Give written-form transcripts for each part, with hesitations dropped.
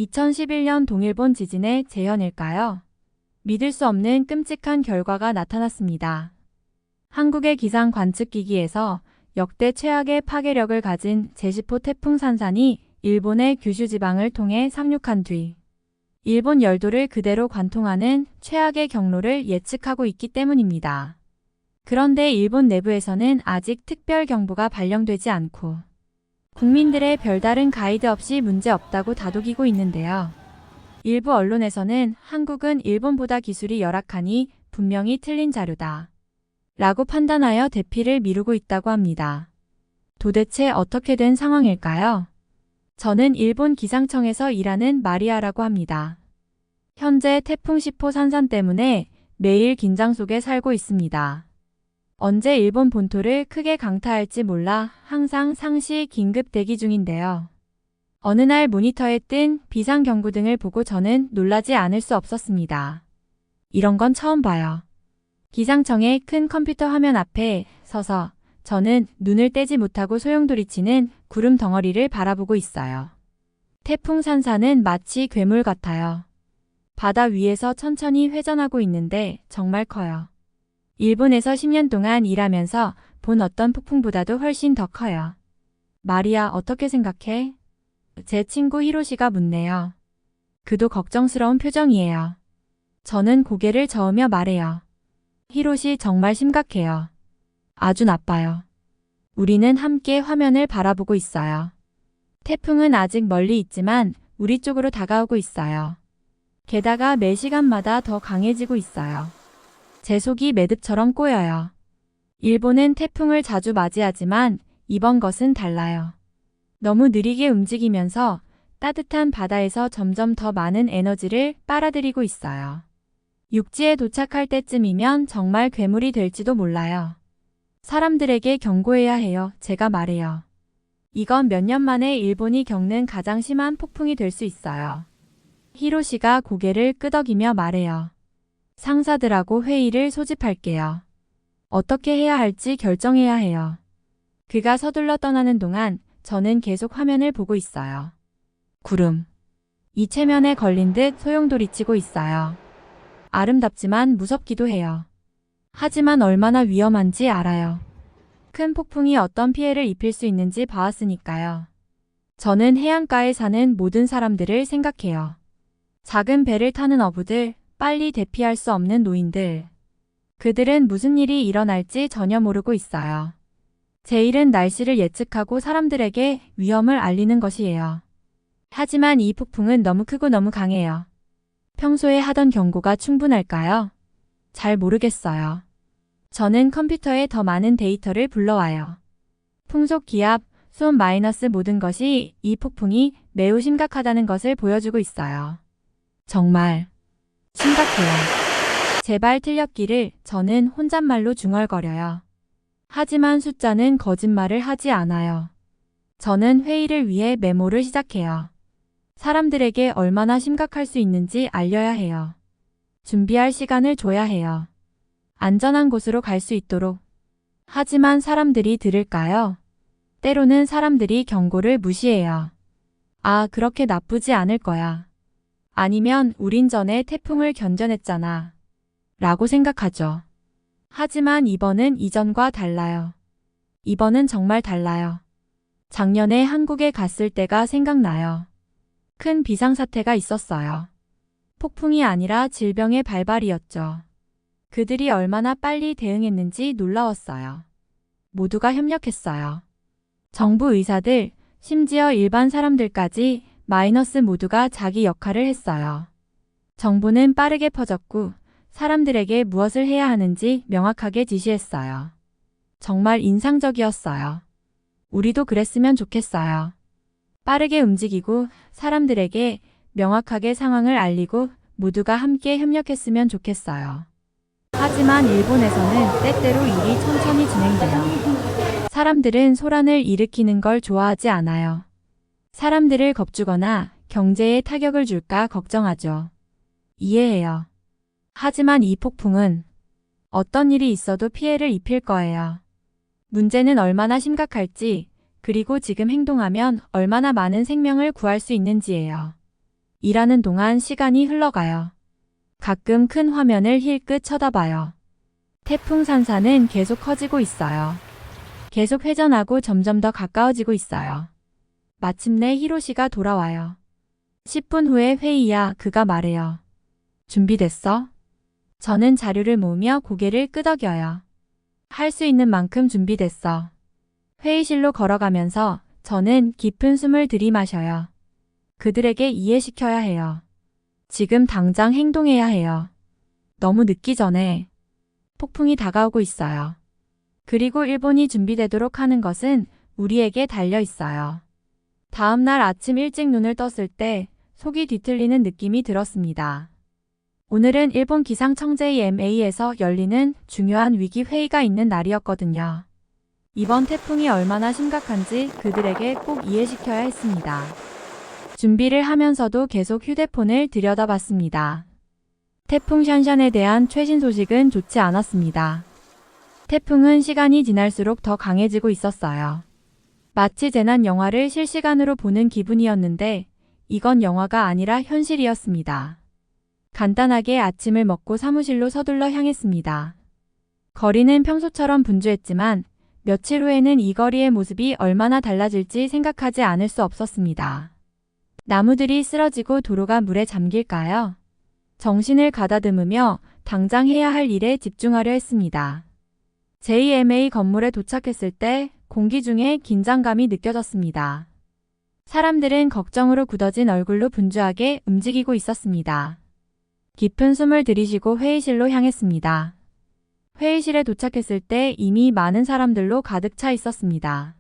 2011년 동일본 지진의 재현일까요? 믿을 수 없는 끔찍한 결과가 나타났습니다. 한국의 기상 관측기기에서 역대 최악의 파괴력을 가진 제10호 태풍 산산이 일본의 규슈 지방을 통해 상륙한 뒤 일본 열도를 그대로 관통하는 최악의 경로를 예측하고 있기 때문입니다. 그런데 일본 내부에서는 아직 특별 경보가 발령되지 않고 국민들의 별다른 가이드 없이 문제없다고 다독이고 있는데요. 일부 언론에서는 한국은 일본보다 기술이 열악하니 분명히 틀린 자료다 라고 판단하여 대피를 미루고 있다고 합니다. 도대체 어떻게 된 상황일까요? 저는 일본 기상청에서 일하는 마리아라고 합니다. 현재 태풍 10호 산산 때문에 매일 긴장 속에 살고 있습니다. 언제 일본 본토를 크게 강타할지 몰라 항상 상시 긴급 대기 중인데요. 어느 날 모니터에 뜬 비상경보 등을 보고 저는 놀라지 않을 수 없었습니다. 이런 건 처음 봐요. 기상청의 큰 컴퓨터 화면 앞에 서서 저는 눈을 떼지 못하고 소용돌이치는 구름 덩어리를 바라보고 있어요. 태풍 산산은 마치 괴물 같아요. 바다 위에서 천천히 회전하고 있는데 정말 커요. 일본에서 10년 동안 일하면서 본 어떤 폭풍보다도 훨씬 더 커요. 마리아, 어떻게 생각해? 제 친구 히로시가 묻네요. 그도 걱정스러운 표정이에요. 저는 고개를 저으며 말해요. 히로시, 정말 심각해요. 아주 나빠요. 우리는 함께 화면을 바라보고 있어요. 태풍은 아직 멀리 있지만 우리 쪽으로 다가오고 있어요. 게다가 매 시간마다 더 강해지고 있어요. 제 속이 매듭처럼 꼬여요. 일본은 태풍을 자주 맞이하지만 이번 것은 달라요. 너무 느리게 움직이면서 따뜻한 바다에서 점점 더 많은 에너지를 빨아들이고 있어요. 육지에 도착할 때쯤이면 정말 괴물이 될지도 몰라요. 사람들에게 경고해야 해요. 제가 말해요. 이건 몇 년 만에 일본이 겪는 가장 심한 폭풍이 될 수 있어요. 히로시가 고개를 끄덕이며 말해요. 상사들하고 회의를 소집할게요. 어떻게 해야 할지 결정해야 해요. 그가 서둘러 떠나는 동안 저는 계속 화면을 보고 있어요. 구름. 이 체면에 걸린 듯 소용돌이치고 있어요. 아름답지만 무섭기도 해요. 하지만 얼마나 위험한지 알아요. 큰 폭풍이 어떤 피해를 입힐 수 있는지 봐왔으니까요. 저는 해안가에 사는 모든 사람들을 생각해요. 작은 배를 타는 어부들, 빨리 대피할 수 없는 노인들. 그들은 무슨 일이 일어날지 전혀 모르고 있어요. 제 일은 날씨를 예측하고 사람들에게 위험을 알리는 것이에요. 하지만 이 폭풍은 너무 크고 너무 강해요. 평소에 하던 경고가 충분할까요? 잘 모르겠어요. 저는 컴퓨터에 더 많은 데이터를 불러와요. 풍속, 기압, 수온 마이너스 모든 것이 이 폭풍이 매우 심각하다는 것을 보여주고 있어요. 정말 심각해요. 제발 틀렸기를. 저는 혼잣말로 중얼거려요. 하지만 숫자는 거짓말을 하지 않아요. 저는 회의를 위해 메모를 시작해요. 사람들에게 얼마나 심각할 수 있는지 알려야 해요. 준비할 시간을 줘야 해요. 안전한 곳으로 갈 수 있도록. 하지만 사람들이 들을까요? 때로는 사람들이 경고를 무시해요. 아, 그렇게 나쁘지 않을 거야. 아니면 우린 전에 태풍을 견뎌냈잖아. 라고 생각하죠. 하지만 이번은 이전과 달라요. 이번은 정말 달라요. 작년에 한국에 갔을 때가 생각나요. 큰 비상사태가 있었어요. 폭풍이 아니라 질병의 발발이었죠. 그들이 얼마나 빨리 대응했는지 놀라웠어요. 모두가 협력했어요. 정부 의사들, 심지어 일반 사람들까지 마이너스 모두가 자기 역할을 했어요. 정보는 빠르게 퍼졌고 사람들에게 무엇을 해야 하는지 명확하게 지시했어요. 정말 인상적이었어요. 우리도 그랬으면 좋겠어요. 빠르게 움직이고 사람들에게 명확하게 상황을 알리고 모두가 함께 협력했으면 좋겠어요. 하지만 일본에서는 때때로 일이 천천히 진행돼요. 사람들은 소란을 일으키는 걸 좋아하지 않아요. 사람들을 겁주거나 경제에 타격을 줄까 걱정하죠. 이해해요. 하지만 이 폭풍은 어떤 일이 있어도 피해를 입힐 거예요. 문제는 얼마나 심각할지, 그리고 지금 행동하면 얼마나 많은 생명을 구할 수 있는지예요. 일하는 동안 시간이 흘러가요. 가끔 큰 화면을 힐끗 쳐다봐요. 태풍 산사는 계속 커지고 있어요. 계속 회전하고 점점 더 가까워지고 있어요. 마침내 히로시가 돌아와요. 10분 후에 회의야, 그가 말해요. 준비됐어? 저는 자료를 모으며 고개를 끄덕여요. 할 수 있는 만큼 준비됐어. 회의실로 걸어가면서 저는 깊은 숨을 들이마셔요. 그들에게 이해시켜야 해요. 지금 당장 행동해야 해요. 너무 늦기 전에 폭풍이 다가오고 있어요. 그리고 일본이 준비되도록 하는 것은 우리에게 달려 있어요. 다음 날 아침 일찍 눈을 떴을 때 속이 뒤틀리는 느낌이 들었습니다. 오늘은 일본 기상청제 EMA에서 열리는 중요한 위기 회의가 있는 날이었거든요. 이번 태풍이 얼마나 심각한지 그들에게 꼭 이해시켜야 했습니다. 준비를 하면서도 계속 휴대폰을 들여다봤습니다. 태풍 샨샨에 대한 최신 소식은 좋지 않았습니다. 태풍은 시간이 지날수록 더 강해지고 있었어요. 마치 재난 영화를 실시간으로 보는 기분이었는데 이건 영화가 아니라 현실이었습니다. 간단하게 아침을 먹고 사무실로 서둘러 향했습니다. 거리는 평소처럼 분주했지만 며칠 후에는 이 거리의 모습이 얼마나 달라질지 생각하지 않을 수 없었습니다. 나무들이 쓰러지고 도로가 물에 잠길까요? 정신을 가다듬으며 당장 해야 할 일에 집중하려 했습니다. JMA 건물에 도착했을 때 공기 중에 긴장감이 느껴졌습니다. 사람들은 걱정으로 굳어진 얼굴로 분주하게 움직이고 있었습니다. 깊은 숨을 들이쉬고 회의실로 향했습니다. 회의실에 도착했을 때 이미 많은 사람들로 가득 차 있었습니다.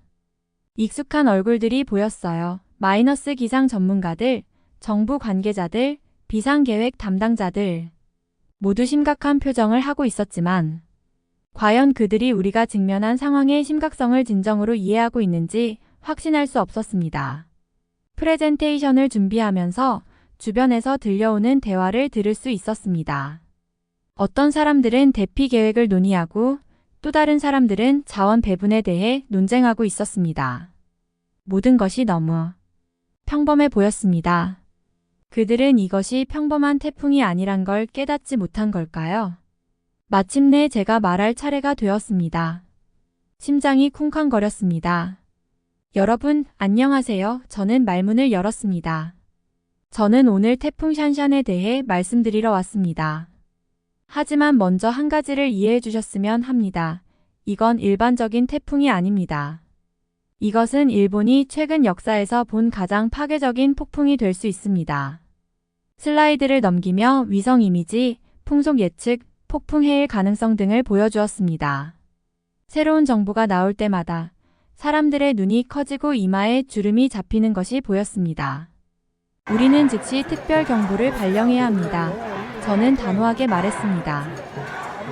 익숙한 얼굴들이 보였어요. 마이너스 기상 전문가들, 정부 관계자들, 비상계획 담당자들. 모두 심각한 표정을 하고 있었지만 과연 그들이 우리가 직면한 상황의 심각성을 진정으로 이해하고 있는지 확신할 수 없었습니다. 프레젠테이션을 준비하면서 주변에서 들려오는 대화를 들을 수 있었습니다. 어떤 사람들은 대피 계획을 논의하고 또 다른 사람들은 자원 배분에 대해 논쟁하고 있었습니다. 모든 것이 너무 평범해 보였습니다. 그들은 이것이 평범한 태풍이 아니란 걸 깨닫지 못한 걸까요? 마침내 제가 말할 차례가 되었습니다. 심장이 쿵쾅거렸습니다. 여러분, 안녕하세요. 저는 말문을 열었습니다. 저는 오늘 태풍 샨샨에 대해 말씀드리러 왔습니다. 하지만 먼저 한 가지를 이해해 주셨으면 합니다. 이건 일반적인 태풍이 아닙니다. 이것은 일본이 최근 역사에서 본 가장 파괴적인 폭풍이 될 수 있습니다. 슬라이드를 넘기며 위성 이미지, 풍속 예측, 폭풍 해일 가능성 등을 보여주었습니다. 새로운 정보가 나올 때마다 사람들의 눈이 커지고 이마에 주름이 잡히는 것이 보였습니다. 우리는 즉시 특별 경보를 발령해야 합니다. 저는 단호하게 말했습니다.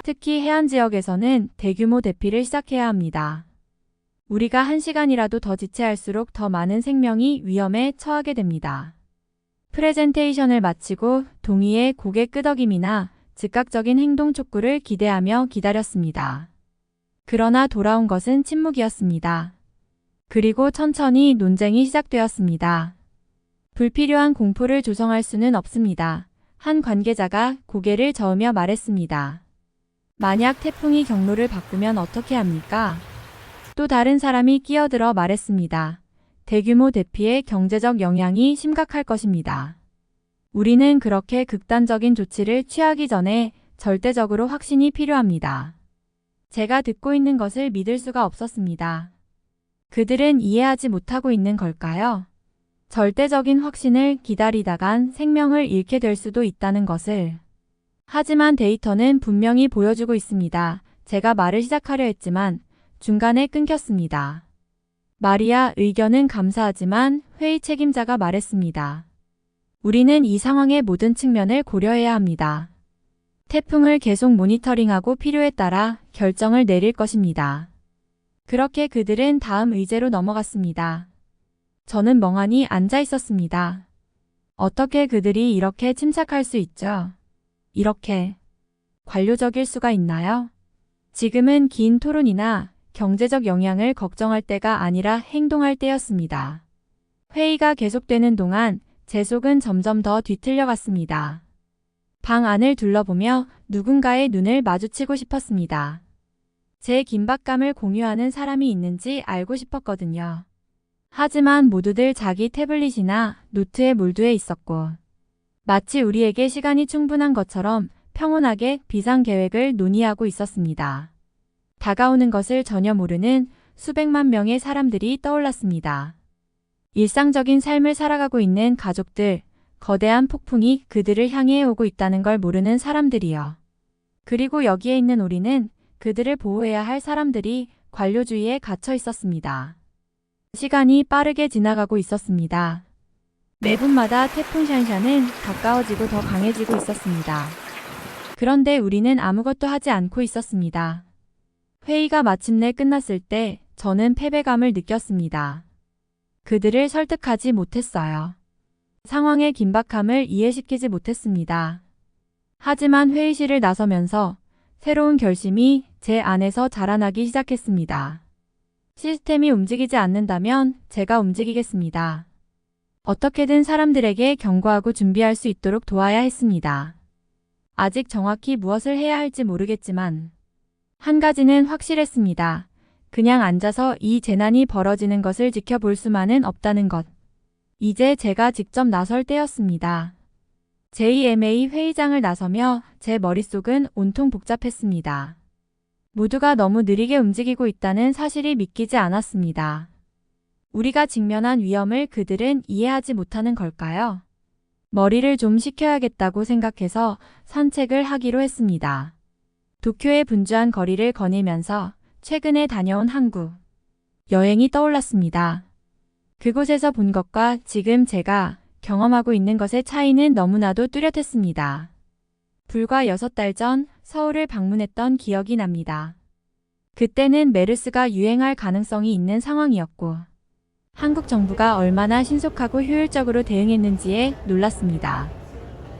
특히 해안 지역에서는 대규모 대피를 시작해야 합니다. 우리가 1시간이라도 더 지체할수록 더 많은 생명이 위험에 처하게 됩니다. 프레젠테이션을 마치고 동의의 고개 끄덕임이나 즉각적인 행동 촉구를 기대하며 기다렸습니다. 그러나 돌아온 것은 침묵이었습니다. 그리고 천천히 논쟁이 시작되었습니다. 불필요한 공포를 조성할 수는 없습니다. 한 관계자가 고개를 저으며 말했습니다. 만약 태풍이 경로를 바꾸면 어떻게 합니까? 또 다른 사람이 끼어들어 말했습니다. 대규모 대피의 경제적 영향이 심각할 것입니다. 우리는 그렇게 극단적인 조치를 취하기 전에 절대적으로 확신이 필요합니다. 제가 듣고 있는 것을 믿을 수가 없었습니다. 그들은 이해하지 못하고 있는 걸까요? 절대적인 확신을 기다리다간 생명을 잃게 될 수도 있다는 것을. 하지만 데이터는 분명히 보여주고 있습니다. 제가 말을 시작하려 했지만 중간에 끊겼습니다. 마리아, 의견은 감사하지만 회의 책임자가 말했습니다. 우리는 이 상황의 모든 측면을 고려해야 합니다. 태풍을 계속 모니터링하고 필요에 따라 결정을 내릴 것입니다. 그렇게 그들은 다음 의제로 넘어갔습니다. 저는 멍하니 앉아 있었습니다. 어떻게 그들이 이렇게 침착할 수 있죠? 이렇게 관료적일 수가 있나요? 지금은 긴 토론이나 경제적 영향을 걱정할 때가 아니라 행동할 때였습니다. 회의가 계속되는 동안 제 속은 점점 더 뒤틀려 갔습니다. 방 안을 둘러보며 누군가의 눈을 마주치고 싶었습니다. 제 긴박감을 공유하는 사람이 있는지 알고 싶었거든요. 하지만 모두들 자기 태블릿이나 노트에 몰두해 있었고, 마치 우리에게 시간이 충분한 것처럼 평온하게 비상계획을 논의하고 있었습니다. 다가오는 것을 전혀 모르는 수백만 명의 사람들이 떠올랐습니다. 일상적인 삶을 살아가고 있는 가족들, 거대한 폭풍이 그들을 향해 오고 있다는 걸 모르는 사람들이요. 그리고 여기에 있는 우리는 그들을 보호해야 할 사람들이 관료주의에 갇혀 있었습니다. 시간이 빠르게 지나가고 있었습니다. 매분마다 태풍 샨샨은 가까워지고 더 강해지고 있었습니다. 그런데 우리는 아무것도 하지 않고 있었습니다. 회의가 마침내 끝났을 때 저는 패배감을 느꼈습니다. 그들을 설득하지 못했어요. 상황의 긴박함을 이해시키지 못했습니다. 하지만 회의실을 나서면서 새로운 결심이 제 안에서 자라나기 시작했습니다. 시스템이 움직이지 않는다면 제가 움직이겠습니다. 어떻게든 사람들에게 경고하고 준비할 수 있도록 도와야 했습니다. 아직 정확히 무엇을 해야 할지 모르겠지만 한 가지는 확실했습니다. 그냥 앉아서 이 재난이 벌어지는 것을 지켜볼 수만은 없다는 것. 이제 제가 직접 나설 때였습니다. JMA 회의장을 나서며 제 머릿속은 온통 복잡했습니다. 모두가 너무 느리게 움직이고 있다는 사실이 믿기지 않았습니다. 우리가 직면한 위험을 그들은 이해하지 못하는 걸까요? 머리를 좀 식혀야겠다고 생각해서 산책을 하기로 했습니다. 도쿄의 분주한 거리를 거닐면서 최근에 다녀온 한국 여행이 떠올랐습니다. 그곳에서 본 것과 지금 제가 경험하고 있는 것의 차이는 너무나도 뚜렷했습니다. 불과 6달 전 서울을 방문했던 기억이 납니다. 그때는 메르스가 유행할 가능성이 있는 상황이었고 한국 정부가 얼마나 신속하고 효율적으로 대응했는지에 놀랐습니다.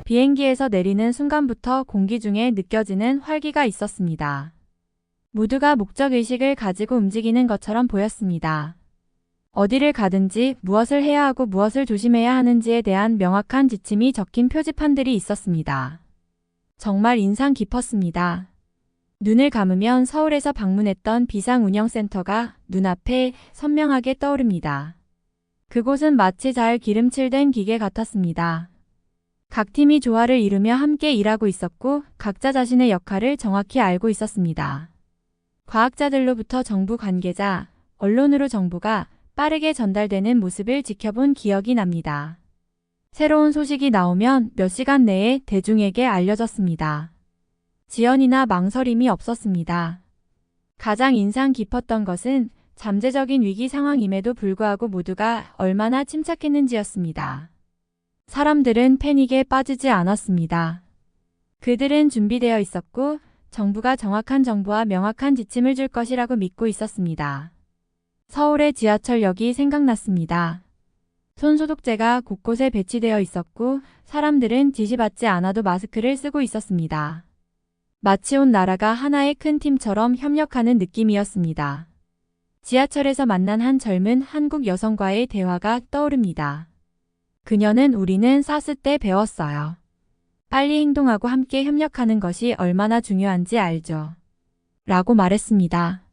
비행기에서 내리는 순간부터 공기 중에 느껴지는 활기가 있었습니다. 모두가 목적의식을 가지고 움직이는 것처럼 보였습니다. 어디를 가든지 무엇을 해야 하고 무엇을 조심해야 하는지에 대한 명확한 지침이 적힌 표지판들이 있었습니다. 정말 인상 깊었습니다. 눈을 감으면 서울에서 방문했던 비상운영센터가 눈앞에 선명하게 떠오릅니다. 그곳은 마치 잘 기름칠된 기계 같았습니다. 각 팀이 조화를 이루며 함께 일하고 있었고 각자 자신의 역할을 정확히 알고 있었습니다. 과학자들로부터 정부 관계자, 언론으로 정보가 빠르게 전달되는 모습을 지켜본 기억이 납니다. 새로운 소식이 나오면 몇 시간 내에 대중에게 알려졌습니다. 지연이나 망설임이 없었습니다. 가장 인상 깊었던 것은 잠재적인 위기 상황임에도 불구하고 모두가 얼마나 침착했는지였습니다. 사람들은 패닉에 빠지지 않았습니다. 그들은 준비되어 있었고 정부가 정확한 정보와 명확한 지침을 줄 것이라고 믿고 있었습니다. 서울의 지하철역이 생각났습니다. 손소독제가 곳곳에 배치되어 있었고 사람들은 지시받지 않아도 마스크를 쓰고 있었습니다. 마치 온 나라가 하나의 큰 팀처럼 협력하는 느낌이었습니다. 지하철에서 만난 한 젊은 한국 여성과의 대화가 떠오릅니다. 그녀는 우리는 사스 때 배웠어요. 빨리 행동하고 함께 협력하는 것이 얼마나 중요한지 알죠. 라고 말했습니다.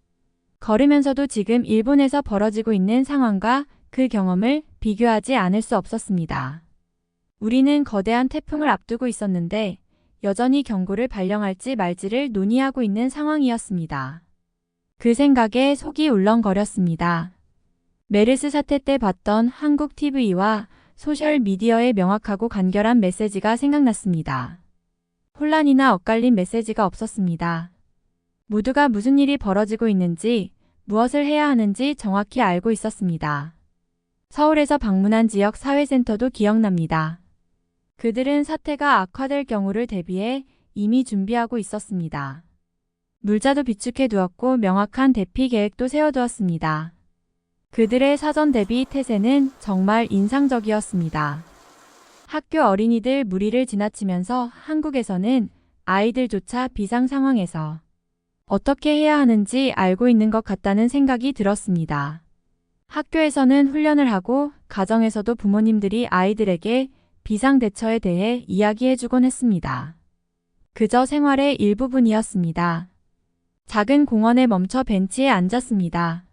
걸으면서도 지금 일본에서 벌어지고 있는 상황과 그 경험을 비교하지 않을 수 없었습니다. 우리는 거대한 태풍을 앞두고 있었는데 여전히 경고를 발령할지 말지를 논의하고 있는 상황이었습니다. 그 생각에 속이 울렁거렸습니다. 메르스 사태 때 봤던 한국 TV와 소셜미디어의 명확하고 간결한 메시지가 생각났습니다. 혼란이나 엇갈린 메시지가 없었습니다. 모두가 무슨 일이 벌어지고 있는지, 무엇을 해야 하는지 정확히 알고 있었습니다. 서울에서 방문한 지역 사회센터도 기억납니다. 그들은 사태가 악화될 경우를 대비해 이미 준비하고 있었습니다. 물자도 비축해 두었고 명확한 대피 계획도 세워두었습니다. 그들의 사전 대비 태세는 정말 인상적이었습니다. 학교 어린이들 무리를 지나치면서 한국에서는 아이들조차 비상 상황에서 어떻게 해야 하는지 알고 있는 것 같다는 생각이 들었습니다. 학교에서는 훈련을 하고 가정에서도 부모님들이 아이들에게 비상대처에 대해 이야기해주곤 했습니다. 그저 생활의 일부분이었습니다. 작은 공원에 멈춰 벤치에 앉았습니다.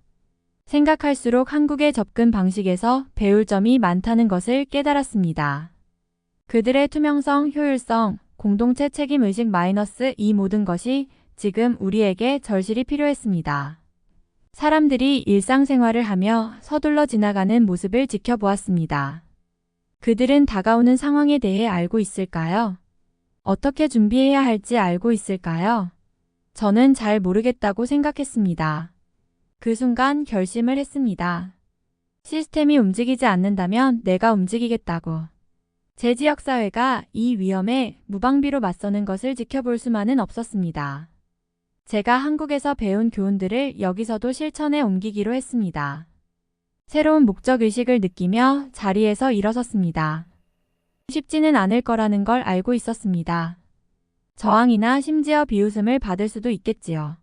생각할수록 한국의 접근 방식에서 배울 점이 많다는 것을 깨달았습니다. 그들의 투명성, 효율성, 공동체 책임의식 마이너스 이 모든 것이 지금 우리에게 절실히 필요했습니다. 사람들이 일상생활을 하며 서둘러 지나가는 모습을 지켜보았습니다. 그들은 다가오는 상황에 대해 알고 있을까요? 어떻게 준비해야 할지 알고 있을까요? 저는 잘 모르겠다고 생각했습니다. 그 순간 결심을 했습니다. 시스템이 움직이지 않는다면 내가 움직이겠다고. 제 지역사회가 이 위험에 무방비로 맞서는 것을 지켜볼 수만은 없었습니다. 제가 한국에서 배운 교훈들을 여기서도 실천에 옮기기로 했습니다. 새로운 목적의식을 느끼며 자리에서 일어섰습니다. 쉽지는 않을 거라는 걸 알고 있었습니다. 저항이나 심지어 비웃음을 받을 수도 있겠지요.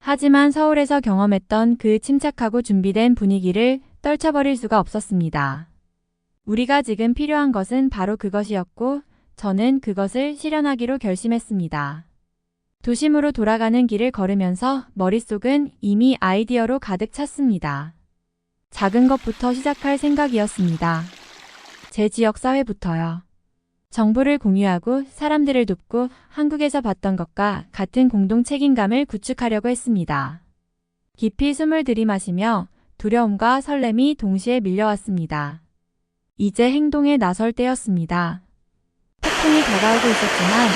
하지만 서울에서 경험했던 그 침착하고 준비된 분위기를 떨쳐버릴 수가 없었습니다. 우리가 지금 필요한 것은 바로 그것이었고 저는 그것을 실현하기로 결심했습니다. 도심으로 돌아가는 길을 걸으면서 머릿속은 이미 아이디어로 가득 찼습니다. 작은 것부터 시작할 생각이었습니다. 제 지역 사회부터요. 정보를 공유하고 사람들을 돕고 한국에서 봤던 것과 같은 공동 책임감을 구축하려고 했습니다. 깊이 숨을 들이마시며 두려움과 설렘이 동시에 밀려왔습니다. 이제 행동에 나설 때였습니다. 태풍이 다가오고 있었지만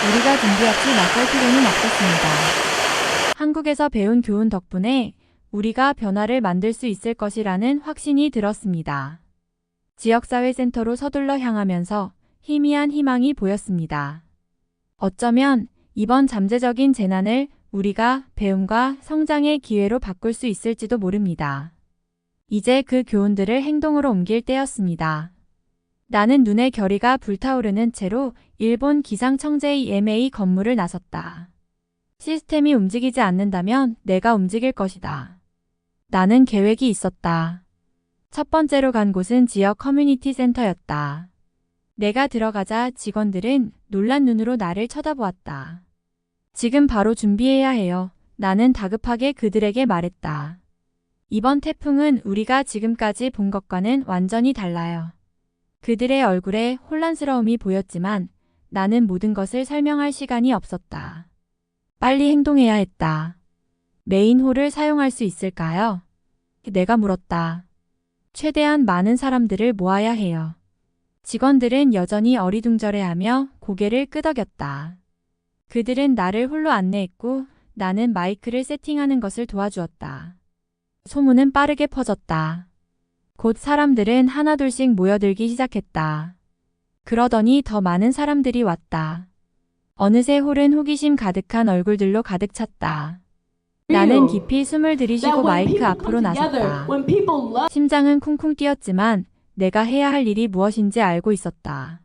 우리가 준비 없이 나설 필요는 없었습니다. 한국에서 배운 교훈 덕분에 우리가 변화를 만들 수 있을 것이라는 확신이 들었습니다. 지역사회센터로 서둘러 향하면서 희미한 희망이 보였습니다. 어쩌면 이번 잠재적인 재난을 우리가 배움과 성장의 기회로 바꿀 수 있을지도 모릅니다. 이제 그 교훈들을 행동으로 옮길 때였습니다. 나는 눈의 결의가 불타오르는 채로 일본 기상청제의 EMA 건물을 나섰다. 시스템이 움직이지 않는다면 내가 움직일 것이다. 나는 계획이 있었다. 첫 번째로 간 곳은 지역 커뮤니티 센터였다. 내가 들어가자 직원들은 놀란 눈으로 나를 쳐다보았다. 지금 바로 준비해야 해요. 나는 다급하게 그들에게 말했다. 이번 태풍은 우리가 지금까지 본 것과는 완전히 달라요. 그들의 얼굴에 혼란스러움이 보였지만 나는 모든 것을 설명할 시간이 없었다. 빨리 행동해야 했다. 메인홀을 사용할 수 있을까요? 내가 물었다. 최대한 많은 사람들을 모아야 해요. 직원들은 여전히 어리둥절해하며 고개를 끄덕였다. 그들은 나를 홀로 안내했고 나는 마이크를 세팅하는 것을 도와주었다. 소문은 빠르게 퍼졌다. 곧 사람들은 하나둘씩 모여들기 시작했다. 그러더니 더 많은 사람들이 왔다. 어느새 홀은 호기심 가득한 얼굴들로 가득 찼다. 나는 깊이 숨을 들이쉬고 마이크 앞으로 나섰다. 심장은 쿵쿵 뛰었지만 내가 해야 할 일이 무엇인지 알고 있었다.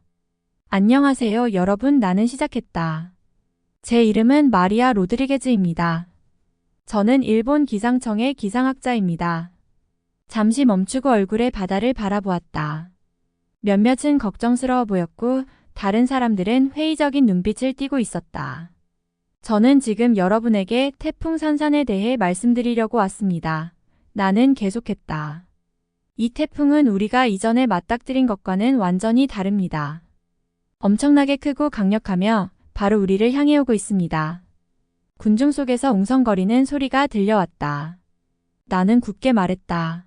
안녕하세요, 여러분. 나는 시작했다. 제 이름은 마리아 로드리게즈입니다. 저는 일본 기상청의 기상학자입니다. 잠시 멈추고 얼굴의 바다를 바라보았다. 몇몇은 걱정스러워 보였고 다른 사람들은 회의적인 눈빛을 띠고 있었다. 저는 지금 여러분에게 태풍 산산에 대해 말씀드리려고 왔습니다. 나는 계속했다. 이 태풍은 우리가 이전에 맞닥뜨린 것과는 완전히 다릅니다. 엄청나게 크고 강력하며 바로 우리를 향해 오고 있습니다. 군중 속에서 웅성거리는 소리가 들려왔다. 나는 굳게 말했다.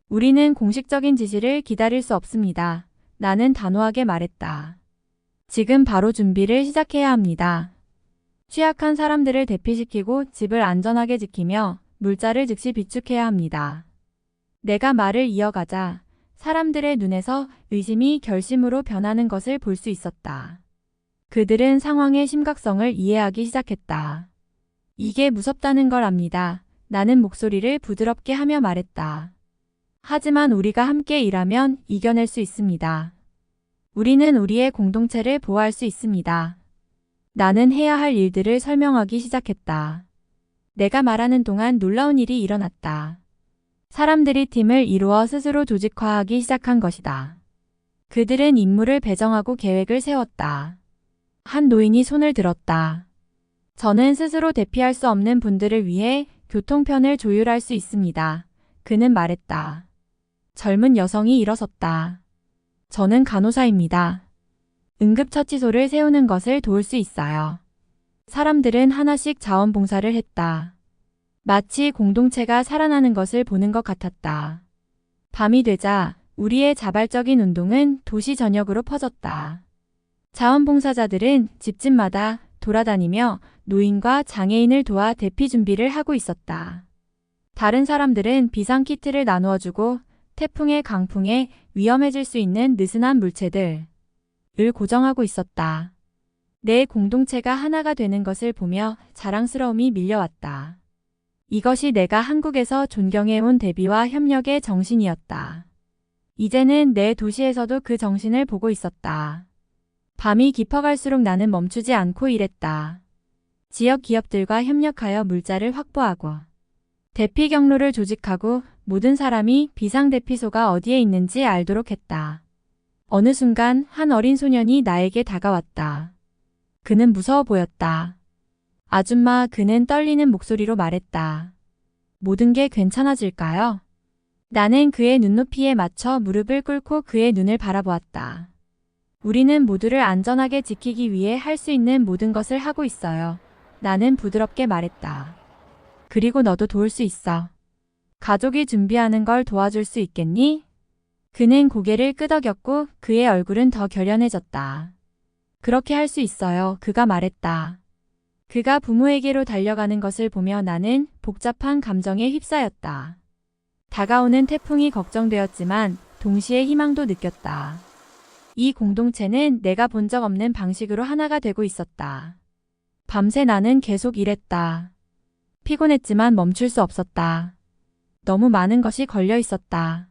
우리는 공식적인 지시를 기다릴 수 없습니다. 나는 단호하게 말했다. 지금 바로 준비를 시작해야 합니다. 취약한 사람들을 대피시키고 집을 안전하게 지키며 물자를 즉시 비축해야 합니다. 내가 말을 이어가자 사람들의 눈에서 의심이 결심으로 변하는 것을 볼 수 있었다. 그들은 상황의 심각성을 이해하기 시작했다. 이게 무섭다는 걸 압니다. 나는 목소리를 부드럽게 하며 말했다. 하지만 우리가 함께 일하면 이겨낼 수 있습니다. 우리는 우리의 공동체를 보호할 수 있습니다. 나는 해야 할 일들을 설명하기 시작했다. 내가 말하는 동안 놀라운 일이 일어났다. 사람들이 팀을 이루어 스스로 조직화하기 시작한 것이다. 그들은 임무를 배정하고 계획을 세웠다. 한 노인이 손을 들었다. 저는 스스로 대피할 수 없는 분들을 위해 교통편을 조율할 수 있습니다. 그는 말했다. 젊은 여성이 일어섰다. 저는 간호사입니다. 응급처치소를 세우는 것을 도울 수 있어요. 사람들은 하나씩 자원봉사를 했다. 마치 공동체가 살아나는 것을 보는 것 같았다. 밤이 되자 우리의 자발적인 운동은 도시 전역으로 퍼졌다. 자원봉사자들은 집집마다 돌아다니며 노인과 장애인을 도와 대피 준비를 하고 있었다. 다른 사람들은 비상키트를 나누어주고 태풍의 강풍에 위험해질 수 있는 느슨한 물체들을 고정하고 있었다. 내 공동체가 하나가 되는 것을 보며 자랑스러움이 밀려왔다. 이것이 내가 한국에서 존경해온 대비와 협력의 정신이었다. 이제는 내 도시에서도 그 정신을 보고 있었다. 밤이 깊어갈수록 나는 멈추지 않고 일했다. 지역 기업들과 협력하여 물자를 확보하고 대피 경로를 조직하고 모든 사람이 비상대피소가 어디에 있는지 알도록 했다. 어느 순간 한 어린 소년이 나에게 다가왔다. 그는 무서워 보였다. 아줌마, 그는 떨리는 목소리로 말했다. 모든 게 괜찮아질까요? 나는 그의 눈높이에 맞춰 무릎을 꿇고 그의 눈을 바라보았다. 우리는 모두를 안전하게 지키기 위해 할 수 있는 모든 것을 하고 있어요. 나는 부드럽게 말했다. 그리고 너도 도울 수 있어. 가족이 준비하는 걸 도와줄 수 있겠니? 그는 고개를 끄덕였고 그의 얼굴은 더 결연해졌다. 그렇게 할 수 있어요. 그가 말했다. 그가 부모에게로 달려가는 것을 보며 나는 복잡한 감정에 휩싸였다. 다가오는 태풍이 걱정되었지만 동시에 희망도 느꼈다. 이 공동체는 내가 본 적 없는 방식으로 하나가 되고 있었다. 밤새 나는 계속 일했다. 피곤했지만 멈출 수 없었다. 너무 많은 것이 걸려 있었다.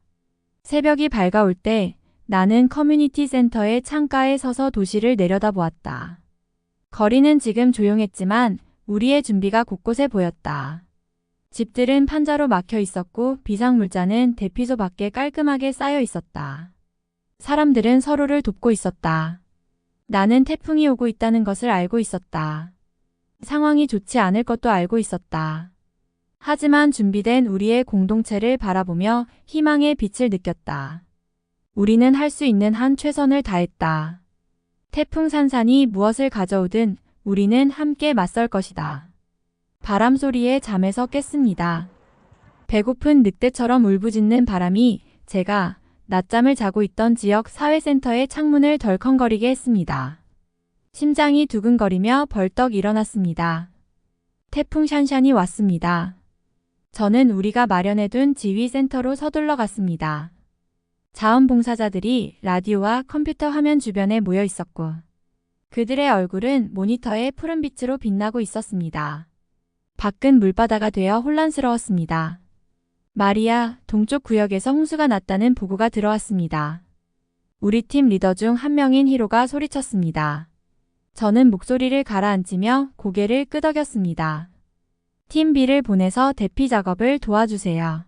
새벽이 밝아올 때 나는 커뮤니티 센터의 창가에 서서 도시를 내려다보았다. 거리는 지금 조용했지만 우리의 준비가 곳곳에 보였다. 집들은 판자로 막혀 있었고 비상물자는 대피소 밖에 깔끔하게 쌓여 있었다. 사람들은 서로를 돕고 있었다. 나는 태풍이 오고 있다는 것을 알고 있었다. 상황이 좋지 않을 것도 알고 있었다. 하지만 준비된 우리의 공동체를 바라보며 희망의 빛을 느꼈다. 우리는 할 수 있는 한 최선을 다했다. 태풍 산산이 무엇을 가져오든 우리는 함께 맞설 것이다. 바람 소리에 잠에서 깼습니다. 배고픈 늑대처럼 울부짖는 바람이 제가 낮잠을 자고 있던 지역 사회센터의 창문을 덜컹거리게 했습니다. 심장이 두근거리며 벌떡 일어났습니다. 태풍 샨샨이 왔습니다. 저는 우리가 마련해둔 지휘센터로 서둘러 갔습니다. 자원봉사자들이 라디오와 컴퓨터 화면 주변에 모여 있었고 그들의 얼굴은 모니터의 푸른빛으로 빛나고 있었습니다. 밖은 물바다가 되어 혼란스러웠습니다. 마리아, 동쪽 구역에서 홍수가 났다는 보고가 들어왔습니다. 우리 팀 리더 중 한 명인 히로가 소리쳤습니다. 저는 목소리를 가라앉히며 고개를 끄덕였습니다. 팀 B를 보내서 대피 작업을 도와주세요.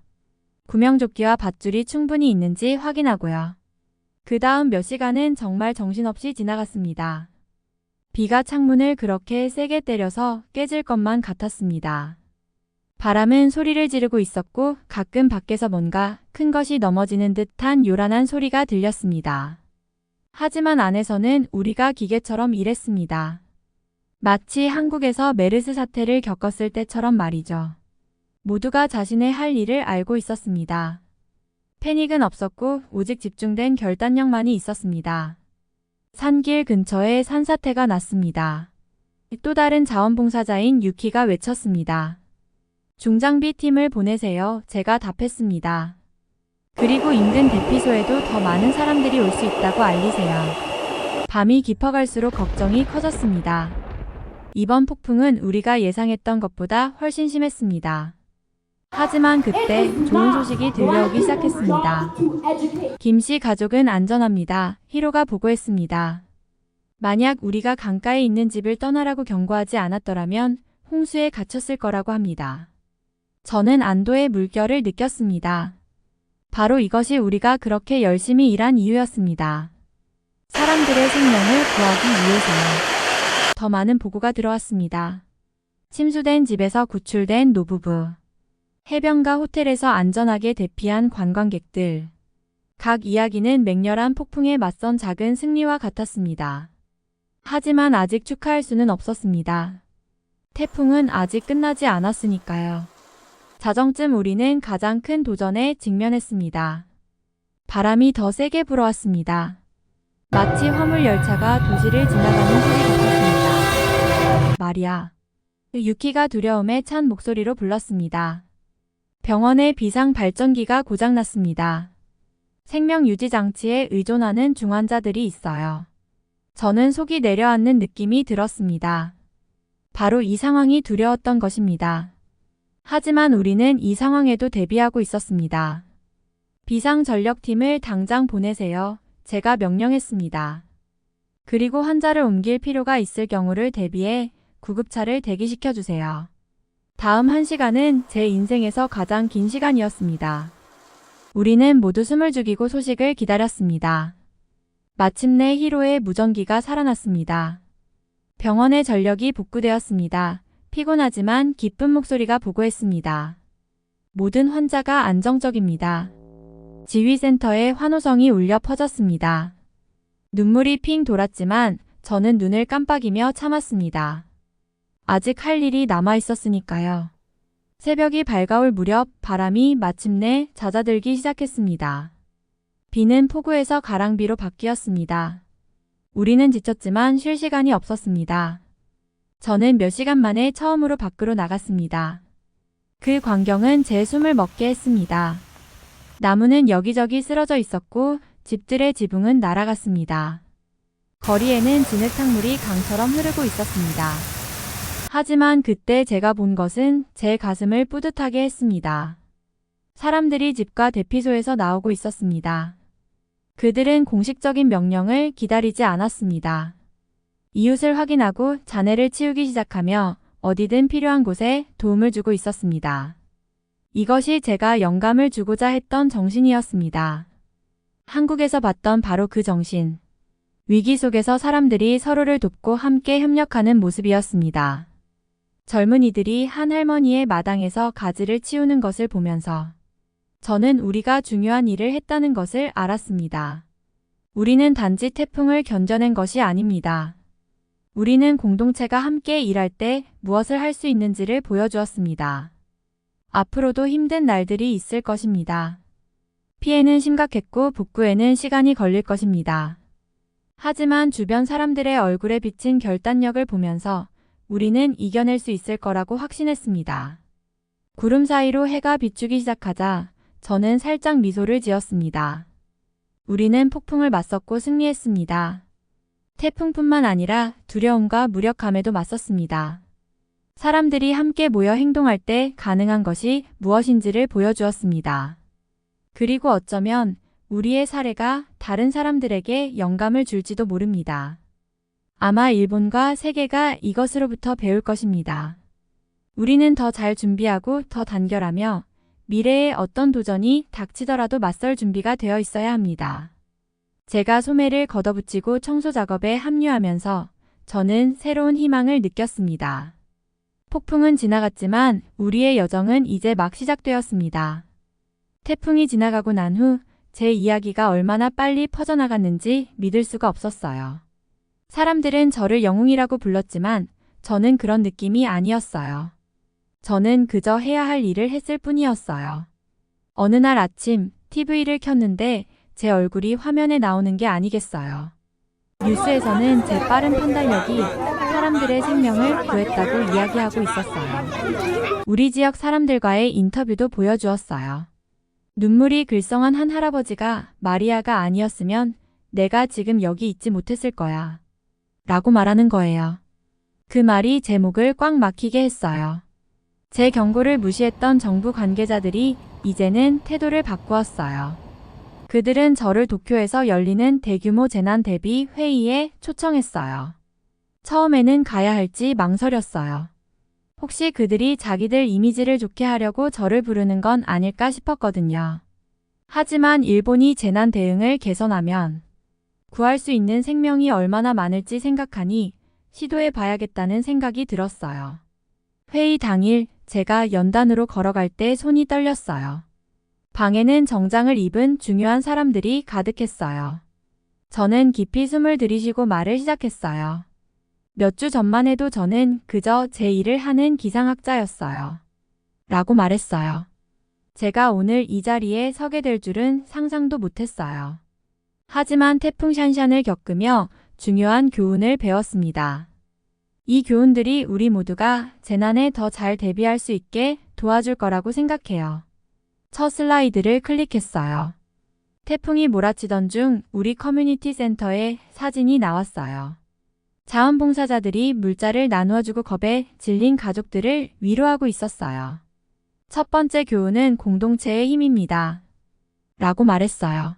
구명조끼와 밧줄이 충분히 있는지 확인하고요. 그 다음 몇 시간은 정말 정신없이 지나갔습니다. 비가 창문을 그렇게 세게 때려서 깨질 것만 같았습니다. 바람은 소리를 지르고 있었고 가끔 밖에서 뭔가 큰 것이 넘어지는 듯한 요란한 소리가 들렸습니다. 하지만 안에서는 우리가 기계처럼 일했습니다. 마치 한국에서 메르스 사태를 겪었을 때처럼 말이죠. 모두가 자신의 할 일을 알고 있었습니다. 패닉은 없었고 오직 집중된 결단력만이 있었습니다. 산길 근처에 산사태가 났습니다. 또 다른 자원봉사자인 유키가 외쳤습니다. 중장비 팀을 보내세요. 제가 답했습니다. 그리고 인근 대피소에도 더 많은 사람들이 올 수 있다고 알리세요. 밤이 깊어갈수록 걱정이 커졌습니다. 이번 폭풍은 우리가 예상했던 것보다 훨씬 심했습니다. 하지만 그때 좋은 소식이 들려오기 시작했습니다. 김씨 가족은 안전합니다. 히로가 보고했습니다. 만약 우리가 강가에 있는 집을 떠나라고 경고하지 않았더라면 홍수에 갇혔을 거라고 합니다. 저는 안도의 물결을 느꼈습니다. 바로 이것이 우리가 그렇게 열심히 일한 이유였습니다. 사람들의 생명을 구하기 위해서요. 더 많은 보고가 들어왔습니다. 침수된 집에서 구출된 노부부. 해변가 호텔에서 안전하게 대피한 관광객들. 각 이야기는 맹렬한 폭풍에 맞선 작은 승리와 같았습니다. 하지만 아직 축하할 수는 없었습니다. 태풍은 아직 끝나지 않았으니까요. 자정쯤 우리는 가장 큰 도전에 직면했습니다. 바람이 더 세게 불어왔습니다. 마치 화물 열차가 도시를 지나가는 소리 같았습니다. 마리아. 유키가 두려움에 찬 목소리로 불렀습니다. 병원의 비상 발전기가 고장났습니다. 생명 유지 장치에 의존하는 중환자들이 있어요. 저는 속이 내려앉는 느낌이 들었습니다. 바로 이 상황이 두려웠던 것입니다. 하지만 우리는 이 상황에도 대비하고 있었습니다. 비상전력팀을 당장 보내세요. 제가 명령했습니다. 그리고 환자를 옮길 필요가 있을 경우를 대비해 구급차를 대기시켜 주세요. 다음 1시간은 제 인생에서 가장 긴 시간이었습니다. 우리는 모두 숨을 죽이고 소식을 기다렸습니다. 마침내 히로의 무전기가 살아났습니다. 병원의 전력이 복구되었습니다. 피곤하지만 기쁜 목소리가 보고했습니다. 모든 환자가 안정적입니다. 지휘센터에 환호성이 울려 퍼졌습니다. 눈물이 핑 돌았지만 저는 눈을 깜빡이며 참았습니다. 아직 할 일이 남아 있었으니까요. 새벽이 밝아올 무렵 바람이 마침내 잦아들기 시작했습니다. 비는 폭우에서 가랑비로 바뀌었습니다. 우리는 지쳤지만 쉴 시간이 없었습니다. 저는 몇 시간 만에 처음으로 밖으로 나갔습니다. 그 광경은 제 숨을 먹게 했습니다. 나무는 여기저기 쓰러져 있었고 집들의 지붕은 날아갔습니다. 거리에는 진흙탕물이 강처럼 흐르고 있었습니다. 하지만 그때 제가 본 것은 제 가슴을 뿌듯하게 했습니다. 사람들이 집과 대피소에서 나오고 있었습니다. 그들은 공식적인 명령을 기다리지 않았습니다. 이웃을 확인하고 잔해를 치우기 시작하며 어디든 필요한 곳에 도움을 주고 있었습니다. 이것이 제가 영감을 주고자 했던 정신이었습니다. 한국에서 봤던 바로 그 정신. 위기 속에서 사람들이 서로를 돕고 함께 협력하는 모습이었습니다. 젊은이들이 한 할머니의 마당에서 가지를 치우는 것을 보면서 저는 우리가 중요한 일을 했다는 것을 알았습니다. 우리는 단지 태풍을 견뎌낸 것이 아닙니다. 우리는 공동체가 함께 일할 때 무엇을 할 수 있는지를 보여주었습니다. 앞으로도 힘든 날들이 있을 것입니다. 피해는 심각했고 복구에는 시간이 걸릴 것입니다. 하지만 주변 사람들의 얼굴에 비친 결단력을 보면서 우리는 이겨낼 수 있을 거라고 확신했습니다. 구름 사이로 해가 비추기 시작하자 저는 살짝 미소를 지었습니다. 우리는 폭풍을 맞섰고 승리했습니다. 태풍뿐만 아니라 두려움과 무력감에도 맞섰습니다. 사람들이 함께 모여 행동할 때 가능한 것이 무엇인지를 보여주었습니다. 그리고 어쩌면 우리의 사례가 다른 사람들에게 영감을 줄지도 모릅니다. 아마 일본과 세계가 이것으로부터 배울 것입니다. 우리는 더 잘 준비하고 더 단결하며 미래의 어떤 도전이 닥치더라도 맞설 준비가 되어 있어야 합니다. 제가 소매를 걷어붙이고 청소 작업에 합류하면서 저는 새로운 희망을 느꼈습니다. 폭풍은 지나갔지만 우리의 여정은 이제 막 시작되었습니다. 태풍이 지나가고 난 후 제 이야기가 얼마나 빨리 퍼져나갔는지 믿을 수가 없었어요. 사람들은 저를 영웅이라고 불렀지만 저는 그런 느낌이 아니었어요. 저는 그저 해야 할 일을 했을 뿐이었어요. 어느 날 아침 TV를 켰는데 제 얼굴이 화면에 나오는 게 아니겠어요. 뉴스에서는 제 빠른 판단력이 사람들의 생명을 구했다고 이야기하고 있었어요. 우리 지역 사람들과의 인터뷰도 보여주었어요. 눈물이 글썽한 한 할아버지가 마리아가 아니었으면 내가 지금 여기 있지 못했을 거야. 라고 말하는 거예요. 그 말이 제 목을 꽉 막히게 했어요. 제 경고를 무시했던 정부 관계자들이 이제는 태도를 바꾸었어요. 그들은 저를 도쿄에서 열리는 대규모 재난 대비 회의에 초청했어요. 처음에는 가야 할지 망설였어요. 혹시 그들이 자기들 이미지를 좋게 하려고 저를 부르는 건 아닐까 싶었거든요. 하지만 일본이 재난 대응을 개선하면 구할 수 있는 생명이 얼마나 많을지 생각하니 시도해 봐야겠다는 생각이 들었어요. 회의 당일 제가 연단으로 걸어갈 때 손이 떨렸어요. 방에는 정장을 입은 중요한 사람들이 가득했어요. 저는 깊이 숨을 들이쉬고 말을 시작했어요. 몇 주 전만 해도 저는 그저 제 일을 하는 기상학자였어요. 라고 말했어요. 제가 오늘 이 자리에 서게 될 줄은 상상도 못했어요. 하지만 태풍 샨샨을 겪으며 중요한 교훈을 배웠습니다. 이 교훈들이 우리 모두가 재난에 더 잘 대비할 수 있게 도와줄 거라고 생각해요. 첫 슬라이드를 클릭했어요. 태풍이 몰아치던 중 우리 커뮤니티 센터에 사진이 나왔어요. 자원봉사자들이 물자를 나누어주고 겁에 질린 가족들을 위로하고 있었어요. 첫 번째 교훈은 공동체의 힘입니다. 라고 말했어요.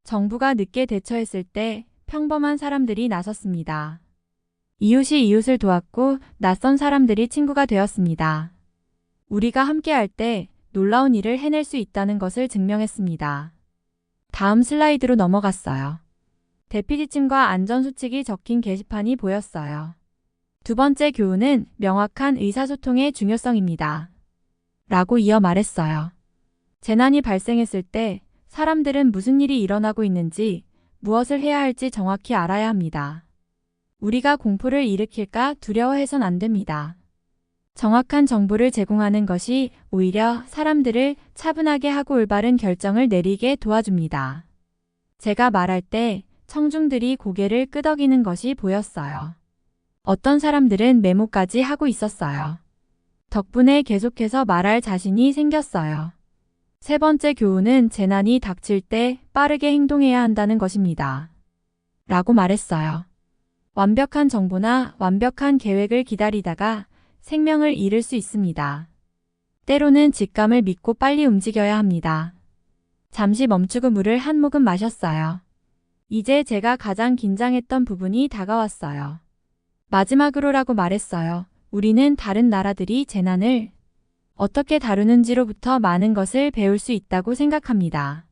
정부가 늦게 대처했을 때 평범한 사람들이 나섰습니다. 이웃이 이웃을 도왔고 낯선 사람들이 친구가 되었습니다. 우리가 함께할 때 놀라운 일을 해낼 수 있다는 것을 증명했습니다. 다음 슬라이드로 넘어갔어요. 대피지침과 안전수칙이 적힌 게시판이 보였어요. 두 번째 교훈은 명확한 의사소통의 중요성입니다. 라고 이어 말했어요. 재난이 발생했을 때 사람들은 무슨 일이 일어나고 있는지, 무엇을 해야 할지 정확히 알아야 합니다. 우리가 공포를 일으킬까 두려워해선 안 됩니다. 정확한 정보를 제공하는 것이 오히려 사람들을 차분하게 하고 올바른 결정을 내리게 도와줍니다. 제가 말할 때 청중들이 고개를 끄덕이는 것이 보였어요. 어떤 사람들은 메모까지 하고 있었어요. 덕분에 계속해서 말할 자신이 생겼어요. 세 번째 교훈은 재난이 닥칠 때 빠르게 행동해야 한다는 것입니다. 라고 말했어요. 완벽한 정보나 완벽한 계획을 기다리다가 생명을 잃을 수 있습니다. 때로는 직감을 믿고 빨리 움직여야 합니다. 잠시 멈추고 물을 한 모금 마셨어요. 이제 제가 가장 긴장했던 부분이 다가왔어요. 마지막으로라고 말했어요. 우리는 다른 나라들이 재난을 어떻게 다루는지로부터 많은 것을 배울 수 있다고 생각합니다.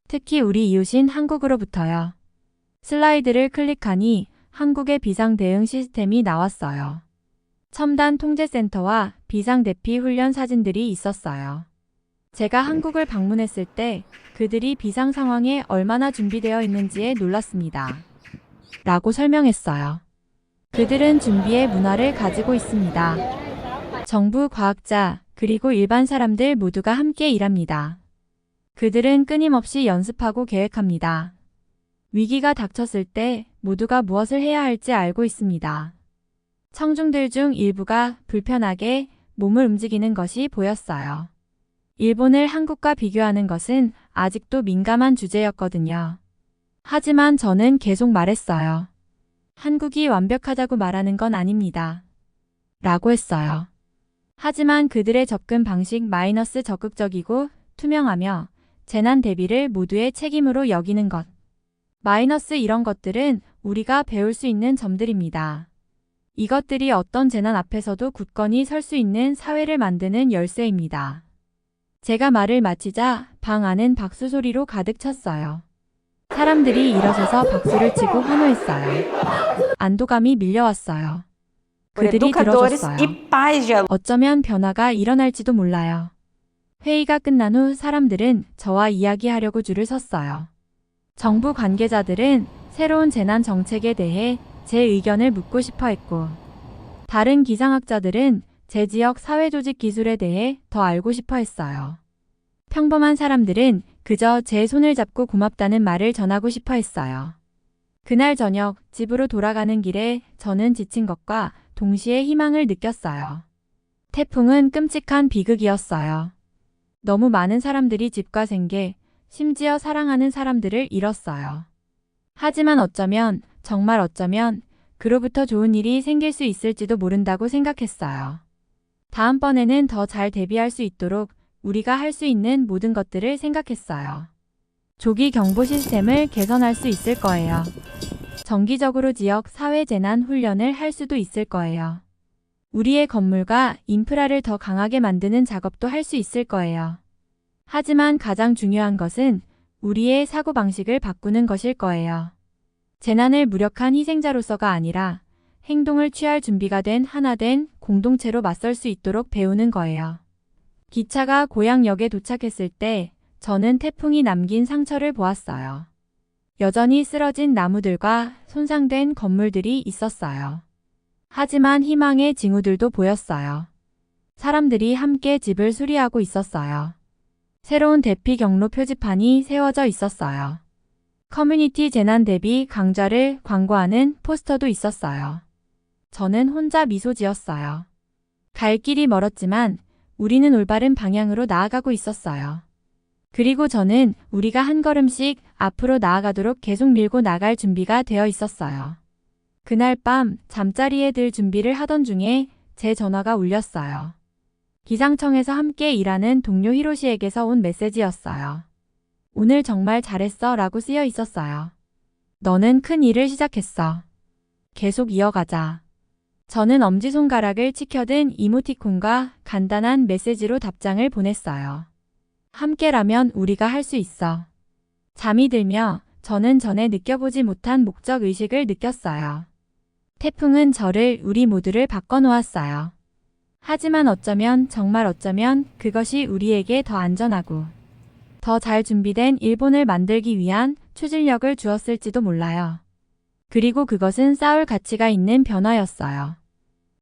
특히 우리 이웃인 한국으로부터요. 슬라이드를 클릭하니 한국의 비상대응 시스템이 나왔어요. 첨단 통제센터와 비상대피 훈련 사진들이 있었어요. 제가 한국을 방문했을 때 그들이 비상 상황에 얼마나 준비되어 있는지에 놀랐습니다. 라고 설명했어요. 그들은 준비의 문화를 가지고 있습니다. 정부, 과학자, 그리고 일반 사람들 모두가 함께 일합니다. 그들은 끊임없이 연습하고 계획합니다. 위기가 닥쳤을 때 모두가 무엇을 해야 할지 알고 있습니다. 청중들 중 일부가 불편하게 몸을 움직이는 것이 보였어요. 일본을 한국과 비교하는 것은 아직도 민감한 주제였거든요. 하지만 저는 계속 말했어요. 한국이 완벽하다고 말하는 건 아닙니다. 라고 했어요. 하지만 그들의 접근 방식 마이너스 적극적이고 투명하며 재난 대비를 모두의 책임으로 여기는 것. 마이너스 이런 것들은 우리가 배울 수 있는 점들입니다. 이것들이 어떤 재난 앞에서도 굳건히 설 수 있는 사회를 만드는 열쇠입니다. 제가 말을 마치자 방 안은 박수 소리로 가득 찼어요. 사람들이 일어서서 박수를 치고 환호했어요. 안도감이 밀려왔어요. 그들이 들어줬어요. 어쩌면 변화가 일어날지도 몰라요. 회의가 끝난 후 사람들은 저와 이야기하려고 줄을 섰어요. 정부 관계자들은 새로운 재난 정책에 대해 제 의견을 묻고 싶어 했고, 다른 기상학자들은 제 지역 사회조직 기술에 대해 더 알고 싶어 했어요. 평범한 사람들은 그저 제 손을 잡고 고맙다는 말을 전하고 싶어 했어요. 그날 저녁 집으로 돌아가는 길에 저는 지친 것과 동시에 희망을 느꼈어요. 태풍은 끔찍한 비극이었어요. 너무 많은 사람들이 집과 생계, 심지어 사랑하는 사람들을 잃었어요. 하지만 어쩌면, 정말 어쩌면 그로부터 좋은 일이 생길 수 있을지도 모른다고 생각했어요. 다음번에는 더 잘 대비할 수 있도록 우리가 할 수 있는 모든 것들을 생각했어요. 조기 경보 시스템을 개선할 수 있을 거예요. 정기적으로 지역 사회 재난 훈련을 할 수도 있을 거예요. 우리의 건물과 인프라를 더 강하게 만드는 작업도 할 수 있을 거예요. 하지만 가장 중요한 것은 우리의 사고방식을 바꾸는 것일 거예요. 재난을 무력한 희생자로서가 아니라 행동을 취할 준비가 된 하나 된 공동체로 맞설 수 있도록 배우는 거예요. 기차가 고향역에 도착했을 때 저는 태풍이 남긴 상처를 보았어요. 여전히 쓰러진 나무들과 손상된 건물들이 있었어요. 하지만 희망의 징후들도 보였어요. 사람들이 함께 집을 수리하고 있었어요. 새로운 대피 경로 표지판이 세워져 있었어요. 커뮤니티 재난 대비 강좌를 광고하는 포스터도 있었어요. 저는 혼자 미소 지었어요. 갈 길이 멀었지만 우리는 올바른 방향으로 나아가고 있었어요. 그리고 저는 우리가 한 걸음씩 앞으로 나아가도록 계속 밀고 나갈 준비가 되어 있었어요. 그날 밤 잠자리에 들 준비를 하던 중에 제 전화가 울렸어요. 기상청에서 함께 일하는 동료 히로시에게서 온 메시지였어요. 오늘 정말 잘했어 라고 쓰여 있었어요. 너는 큰 일을 시작했어. 계속 이어가자. 저는 엄지손가락을 치켜든 이모티콘과 간단한 메시지로 답장을 보냈어요. 함께라면 우리가 할 수 있어. 잠이 들며 저는 전에 느껴보지 못한 목적 의식을 느꼈어요. 태풍은 저를 우리 모두를 바꿔놓았어요. 하지만 어쩌면 정말 어쩌면 그것이 우리에게 더 안전하고 더 잘 준비된 일본을 만들기 위한 추진력을 주었을지도 몰라요. 그리고 그것은 싸울 가치가 있는 변화였어요.